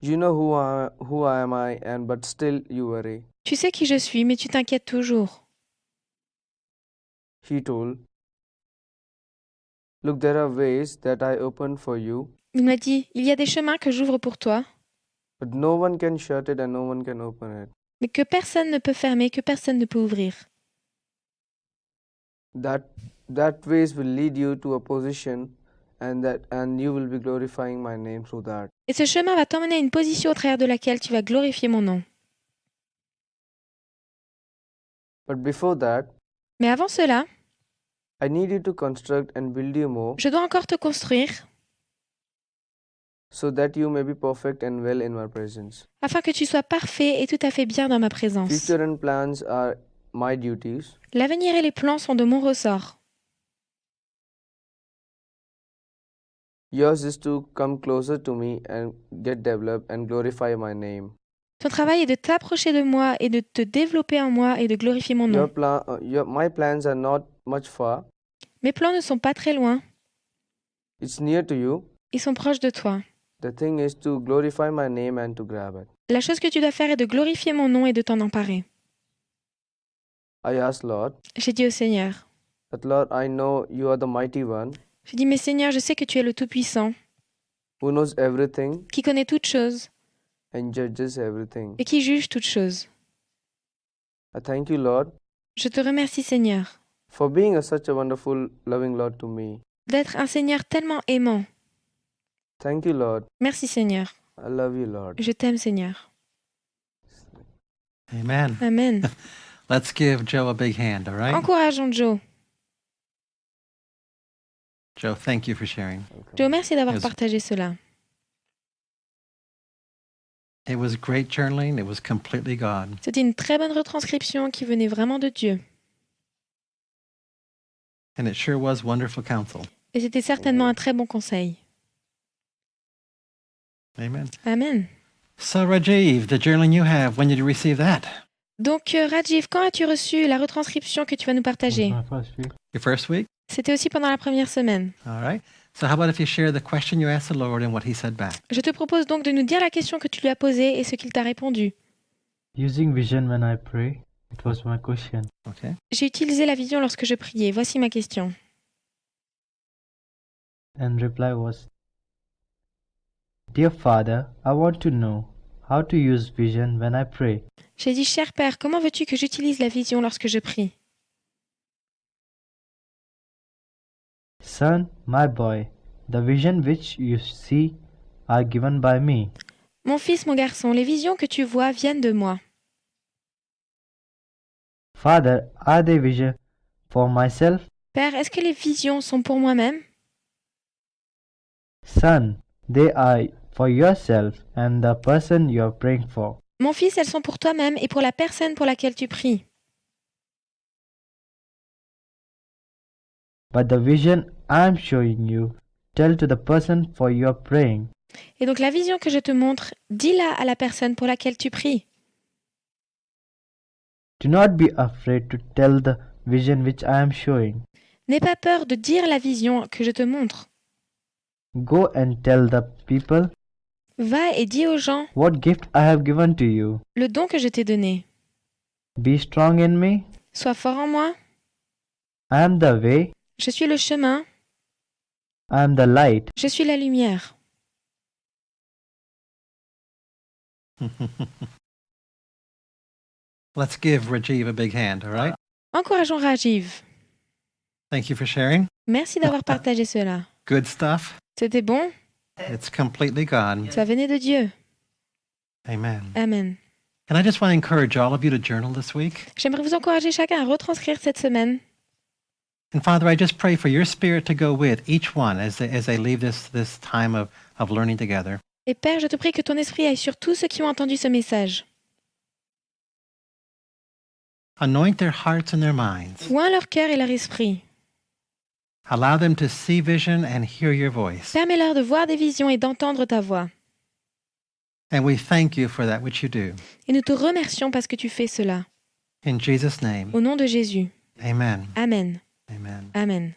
You know who I am I, and but still you worry. Tu sais qui je suis, mais tu t'inquiètes toujours. He told, look, there are ways that I open for you, Il m'a dit, il y a des chemins que j'ouvre pour toi, but no one can shut it and no one can open it. mais que personne ne peut fermer, que personne ne peut ouvrir. That ways will lead you to a position, and you will be glorifying my name through that. Et ce chemin va t'emmener à une position au travers de laquelle tu vas glorifier mon nom. But before that, Mais avant cela, I need you to construct and build you more, je dois encore te construire so that you may be perfect and well in my presence. afin que tu sois parfait et tout à fait bien dans ma présence. Future and plans are my duties, L'avenir et les plans sont de mon ressort. Yours is to come closer to me and get developed and glorify my name. Ton travail est de t'approcher de moi et de te développer en moi et de glorifier mon nom. My plans are not much far. Mes plans ne sont pas très loin. It's near to you. Ils sont proches de toi. The thing is to glorify my name and to grab it. La chose que tu dois faire est de glorifier mon nom et de t'en emparer. I asked Lord, J'ai dit au Seigneur, that Lord, I know you are the mighty one j'ai dit, mais Seigneur, je sais que tu es le Tout-Puissant, who knows everything qui connaît toutes choses and judges everything. et qui juge toutes choses. I thank you, Lord, Je te remercie, Seigneur, for being such a wonderful, loving Lord to me. d'être un Seigneur tellement aimant. Thank you, Lord. Merci, Seigneur. I love you, Lord. Je t'aime, Seigneur. Amen. Amen. Let's give Joe a big hand, all right? Encourageons Joe. Joe, thank you for sharing. Joe, merci d'avoir Yes. partagé cela. It was great journaling. It was completely God. C'était une très bonne retranscription qui venait vraiment de Dieu. And it sure was wonderful counsel. Et c'était certainement un très bon conseil. Amen. Amen. So, Rajiv, the journaling you have, when did you receive that? Donc, Rajiv, quand as-tu reçu la retranscription que tu vas nous partager? Your first week? C'était aussi pendant la première semaine. All right. So, how about if you share the question you asked the Lord and what He said back? Je te propose donc de nous dire la question que tu lui as posée et ce qu'il t'a répondu. Using vision when I pray, it was my question. Okay. J'ai utilisé la vision lorsque je priais. Voici ma question. And reply was, Dear Father, I want to know how to use vision when I pray. J'ai dit, cher Père, comment veux-tu que j'utilise la vision lorsque je prie? Son, my boy, the vision which you see are given by me. Mon fils, mon garçon, les visions que tu vois viennent de moi. Father, are they vision for myself? Père, est-ce que les visions sont pour moi-même? Son, they are for yourself and the person you are praying for. Mon fils, elles sont pour toi-même et pour la personne pour laquelle tu pries. But the vision I am showing you, tell to the person for you are praying. Et donc la vision que je te montre, dis-la à la personne pour laquelle tu pries. Do not be afraid to tell the vision which I am showing. N'aie pas peur de dire la vision que je te montre. Go and tell the people Va et dis aux gens what gift I have given to you. le don que je t'ai donné. Be strong in me. Sois fort en moi. I am the way. Je suis le chemin. I am the light. Je suis la lumière. Let's give Rajiv a big hand, all right? Encourageons Rajiv. Thank you for sharing. Merci d'avoir partagé cela. Good stuff. C'était bon. It's completely God. Ça venait de Dieu. Amen. Amen. And I just want to encourage all of you to journal this week. J'aimerais vous encourager chacun à retranscrire cette semaine. And Father, I just pray for your spirit to go with each one as they leave this time of learning together. Et Père, je te prie que ton esprit aille sur tous ceux qui ont entendu ce message. Anoint their hearts and their minds. Oins leur cœur et leur esprit. Allow them to see vision and hear your voice. Permets-leur de voir des visions et d'entendre ta voix. And we thank you for that which you do. Et nous te remercions parce que tu fais cela. In Jesus' name, Au nom de Jésus. amen. Amen. Amen. Amen.